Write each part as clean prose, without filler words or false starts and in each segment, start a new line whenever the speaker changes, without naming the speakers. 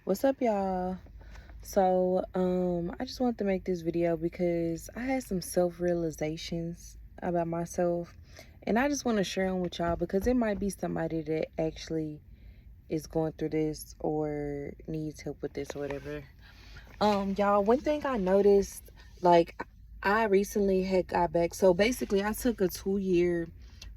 What's up, y'all? I just wanted to make this video because I had some self-realizations about myself, and I just want to share them with y'all because it might be somebody that actually is going through this or needs help with this or whatever. Y'all, one thing I noticed, like, I recently had got back. So basically, I took a 2-year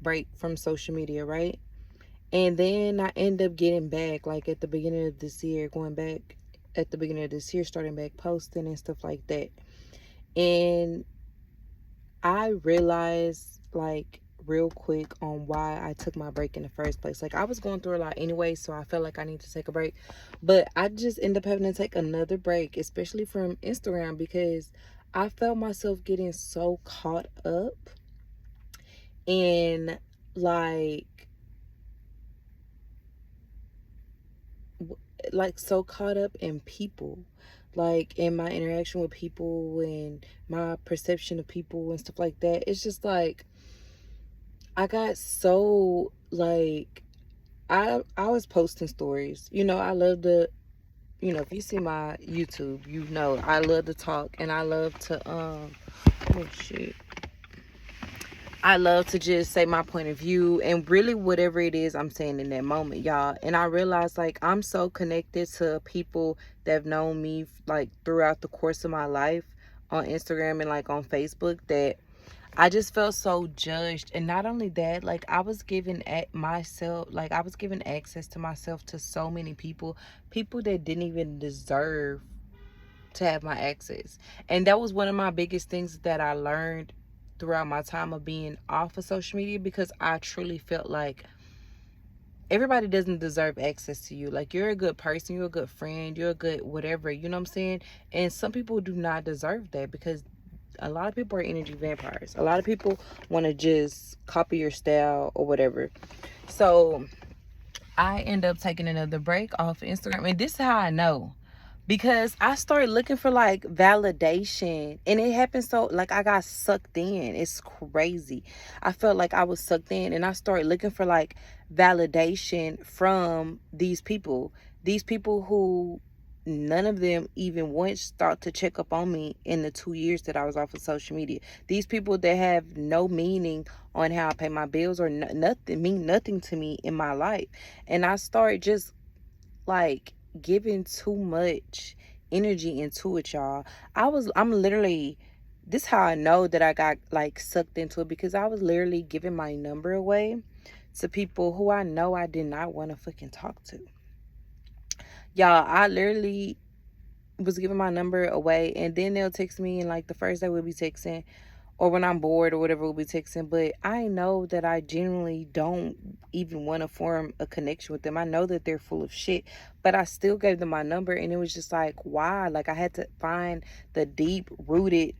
break from social media, right? And then I end up getting back, like at the beginning of this year, going back at the beginning of this year, starting back posting and stuff like that. And I realized, like, real quick on why I took my break in the first place. Like, I was going through a lot anyway, so I felt like I need to take a break. But I just end up having to take another break, especially from Instagram, because I felt myself getting so caught up in, like, so caught up in people, like in my interaction with people and my perception of people and stuff like that. It's just like I got so, like, I was posting stories. I love to, if you see my YouTube, I love to talk, and I love to oh shit, I love to just say my point of view and really whatever it is I'm saying in that moment, y'all. And I realized, like, I'm so connected to people that have known me, like, throughout the course of my life on Instagram and, like, on Facebook, that I just felt so judged. And not only that, like, I was giving at myself, like, I was giving access to myself to so many people that didn't even deserve to have my access. And that was one of my biggest things that I learned throughout my time of being off of social media, because I truly felt like everybody doesn't deserve access to you. Like, you're a good person, you're a good friend, you're a good whatever, you know what I'm saying? And some people do not deserve that, because a lot of people are energy vampires. A lot of people want to just copy your style or whatever. So I end up taking another break off Instagram. And this is how I know, because I started looking for, like, validation, and it happened so, like, I got sucked in. It's crazy. I felt like I was sucked in, and I started looking for, like, validation from these people who none of them even once thought to check up on me in the 2 years that I was off of social media. These people that have no meaning on how I pay my bills, or nothing, mean nothing to me in my life. And I started just, like, giving too much energy into it, y'all. I'm literally, this how I know that I got, like, sucked into it, because I was literally giving my number away to people who I know I did not want to fucking talk to. Y'all, I literally was giving my number away, and then they'll text me, and, like, the first day we'll be texting, or when I'm bored or whatever, we'll be texting. But I know that I genuinely don't even want to form a connection with them. I know that they're full of shit, but I still gave them my number. And it was just like, why? Like, I had to find the deep rooted,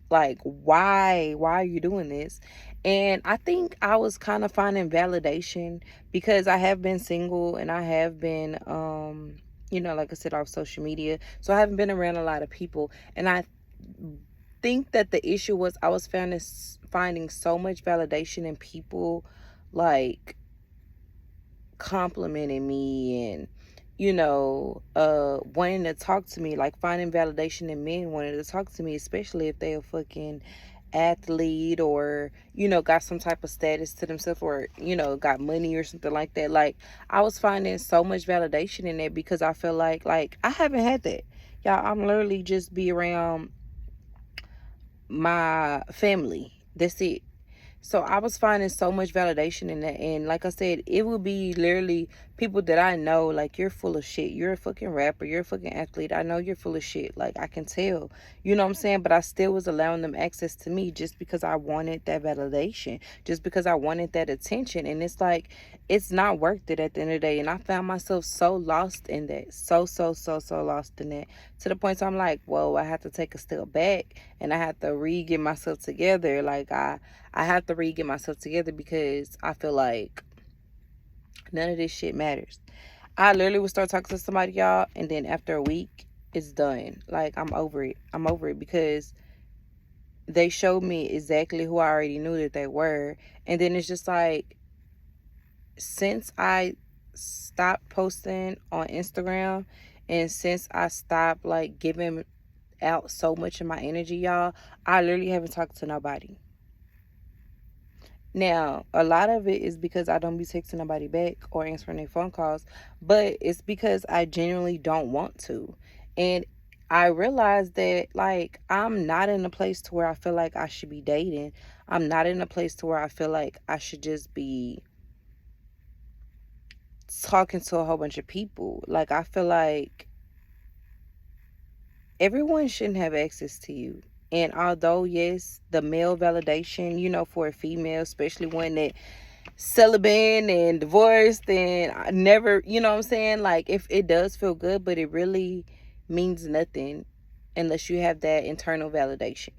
like, why are you doing this? And I think I was kind of finding validation, because I have been single, and I have been like I said, off social media, so I haven't been around a lot of people. And I think that the issue was I was finding so much validation in people, like, complimenting me, and wanting to talk to me, like finding validation in men wanting to talk to me, especially if they're a fucking athlete, or got some type of status to themselves, or got money or something like that. Like, I was finding so much validation in it, because I feel like I haven't had that, y'all. I'm literally just be around my family, that's it. So I was finding so much validation in that. And like I said, it would be literally people that I know, like, you're full of shit. You're a fucking rapper. You're a fucking athlete. I know you're full of shit. Like, I can tell. You know what I'm saying? But I still was allowing them access to me, just because I wanted that validation. Just because I wanted that attention. And it's like, it's not worth it at the end of the day. And I found myself so lost in that. So lost in that. To the point where I'm like, whoa, I have to take a step back, and I have to get myself together. Like, I have to get myself together, because I feel like none of this shit matters. I literally would start talking to somebody, y'all, and then after a week, it's done. Like, I'm over it. I'm over it, because they showed me exactly who I already knew that they were. And then it's just like, since I stopped posting on Instagram, and since I stopped like giving out so much of my energy, y'all, I literally haven't talked to nobody. Now, a lot of it is because I don't be texting nobody back or answering their phone calls, but it's because I genuinely don't want to. And I realized that like I'm not in a place to where I feel like I should be dating. I'm not in a place to where I feel like I should just be talking to a whole bunch of people. Like I feel like everyone shouldn't have access to you. And although yes, the male validation, for a female, especially one that celibate and divorced and I never, what I'm saying? Like if it does feel good, but it really means nothing unless you have that internal validation.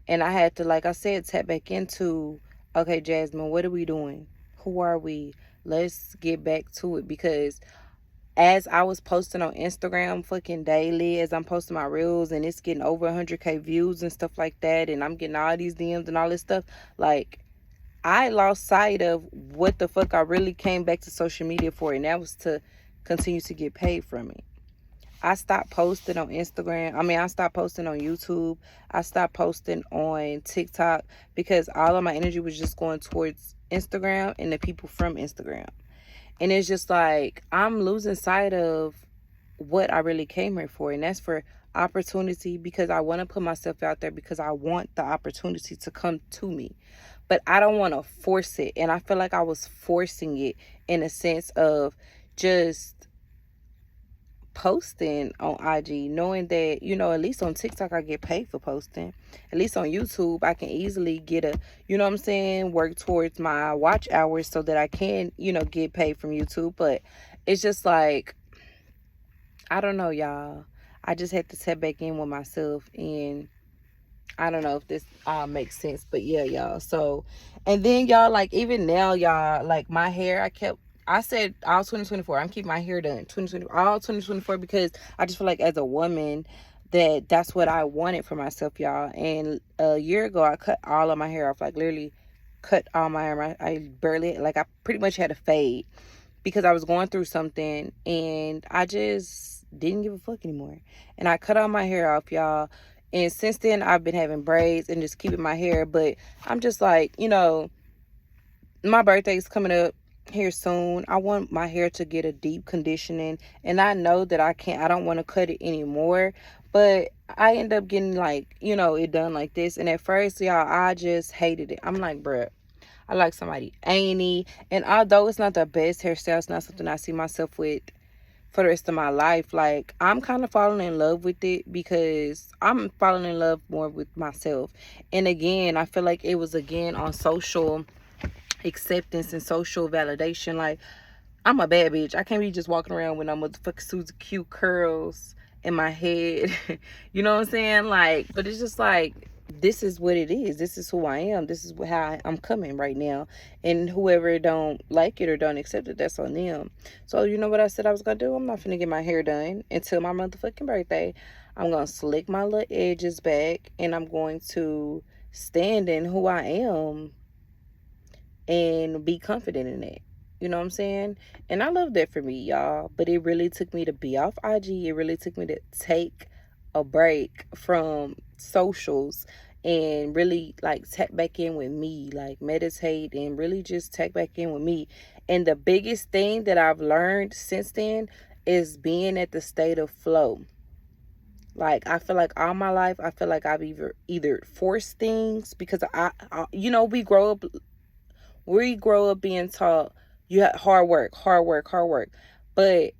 And I had to, like I said, tap back into, okay, Jasmine, what are we doing? Who are we? Let's get back to it, because as I was posting on Instagram fucking daily, as I'm posting my reels and it's getting over 100K views and stuff like that, and I'm getting all these DMs and all this stuff, like I lost sight of what the fuck I really came back to social media for, and that was to continue to get paid from it. I stopped posting on Instagram. I stopped posting on YouTube. I stopped posting on TikTok because all of my energy was just going towards Instagram and the people from Instagram. And it's just like I'm losing sight of what I really came here for, and that's for opportunity, because I want to put myself out there, because I want the opportunity to come to me. But I don't want to force it. And I feel like I was forcing it in a sense of just posting on IG, knowing that, at least on TikTok I get paid for posting. At least on YouTube I can easily get a, work towards my watch hours so that I can, get paid from YouTube. But it's just like, I don't know, y'all. I just had to step back in with myself, and I don't know if this makes sense, but yeah, y'all. So, and then y'all, like even now, y'all, like my hair, I said all 2024, I'm keeping my hair done 2020, all 2024, because I just feel like as a woman that's what I wanted for myself, y'all. And a year ago, I cut all of my hair off, like literally cut all my hair. I barely, like I pretty much had a fade because I was going through something and I just didn't give a fuck anymore. And I cut all my hair off, y'all. And since then, I've been having braids and just keeping my hair. But I'm just like, my birthday's coming up here soon. I want my hair to get a deep conditioning. And I know that I don't want to cut it anymore. But I end up getting like, it done like this. And at first, y'all, I just hated it. I'm like, bruh, I like somebody ain't. And although it's not the best hairstyle, it's not something I see myself with for the rest of my life. Like, I'm kind of falling in love with it because I'm falling in love more with myself. And again, I feel like it was again on social acceptance and social validation. Like, I'm a bad bitch. I can't be just walking around with no motherfucking Susie Q curls in my head. You know what I'm saying? Like, but it's just like, this is what it is. This is who I am. This is how I'm coming right now. And whoever don't like it or don't accept it, that's on them. So you know what I said I was gonna do? I'm not finna get my hair done until my motherfucking birthday. I'm gonna slick my little edges back, and I'm going to stand in who I am and be confident in it. You know what I'm saying? And I love that for me, y'all. But it really took me to be off IG. It really took me to take a break from socials and really like tap back in with me, like meditate and really just tap back in with me. And the biggest thing that I've learned since then is being at the state of flow. Like, I feel like all my life, I feel like I've either forced things because we grow up being taught you have hard work, hard work, hard work. But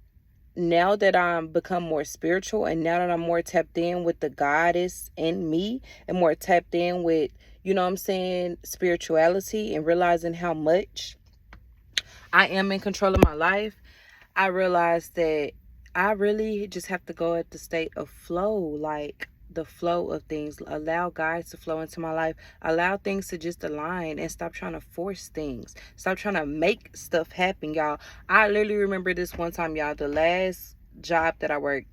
now that I'm become more spiritual, and now that I'm more tapped in with the goddess in me and more tapped in with, spirituality, and realizing how much I am in control of my life, I realized that I really just have to go at the state of flow, like the flow of things. Allow guys to flow into my life. Allow things to just align and stop trying to force things. Stop trying to make stuff happen, y'all. I literally remember this one time, y'all. The last job that I worked,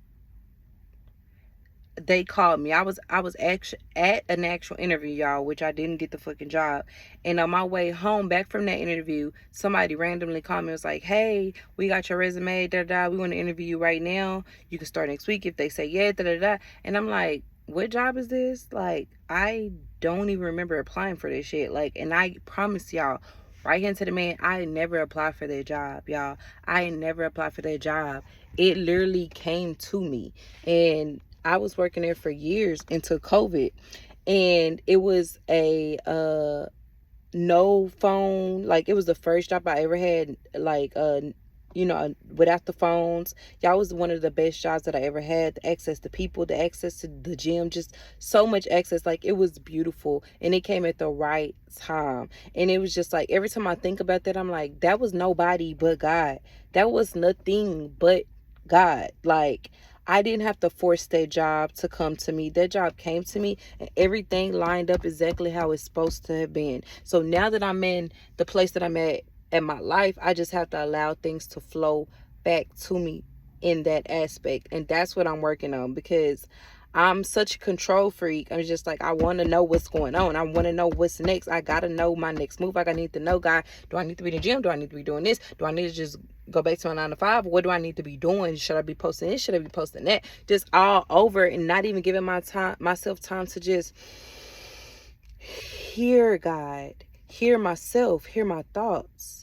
they called me. I was actually at an actual interview, y'all, which I didn't get the fucking job. And on my way home back from that interview, somebody randomly called me and was like, hey, we got your resume, da da, we want to interview you right now. You can start next week if they say yeah, da da da. And I'm like, what job is this? Like, I don't even remember applying for this shit. Like, and I promise y'all, right here to the man, I never applied for that job, y'all. I never applied for that job. It literally came to me. And I was working there for years until COVID. And it was a no phone, like it was the first job I ever had, like without the phones. Y'all, was one of the best jobs that I ever had. The access to people, the access to the gym, just so much access. Like, it was beautiful, and it came at the right time. And it was just like, every time I think about that, I'm like, that was nobody but God. That was nothing but God. Like, I didn't have to force that job to come to me. That job came to me, and everything lined up exactly how it's supposed to have been. So now that I'm in the place that I'm at in my life, I just have to allow things to flow back to me in that aspect. And that's what I'm working on, because I'm such a control freak. I'm just like, I want to know what's going on. I want to know what's next. I got to know my next move. I need to know, God, do I need to be in the gym? Do I need to be doing this? Do I need to just go back to my 9 to 5? What do I need to be doing? Should I be posting this? Should I be posting that? Just all over, and not even giving myself time to just hear God, hear myself, hear my thoughts.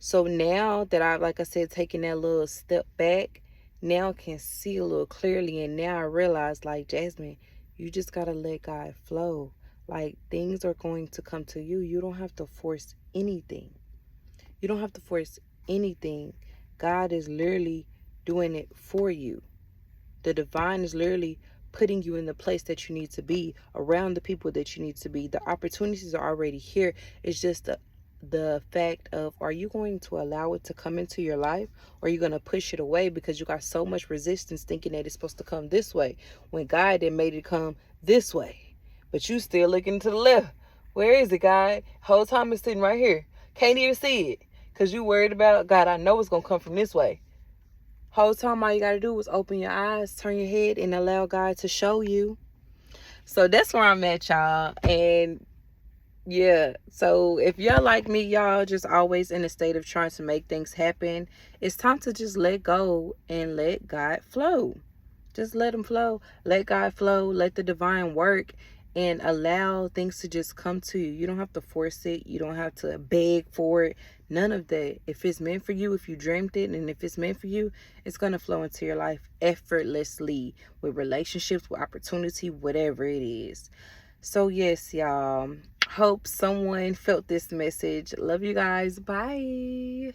So now that I, like I said, taking that little step back, now I can see a little clearly. And now I realize, like, Jasmine, you just got to let God flow. Like, things are going to come to you. You don't have to force anything. You don't have to force anything. God is literally doing it for you. The divine is literally putting you in the place that you need to be, around the people that you need to be. The opportunities are already here. It's just the fact of, are you going to allow it to come into your life, or are you going to push it away because you got so much resistance thinking that it's supposed to come this way, when God had made it come this way, but you still looking to the left? Where is it, God? Whole time it's sitting right here. Can't even see it because you worried about, God, I know it's going to come from this way. Whole time all you got to do is open your eyes, turn your head, and allow God to show you. So that's where I'm at, y'all. And yeah, so if y'all like me, y'all just always in a state of trying to make things happen, it's time to just let go and let God flow. Just let him flow. Let God flow. Let the divine work, and allow things to just come to you. You don't have to force it. You don't have to beg for it. None of that. If it's meant for you, if you dreamed it, and if it's meant for you, it's going to flow into your life effortlessly, with relationships, with opportunity, whatever it is. So yes, y'all. Hope someone felt this message. Love you guys. Bye.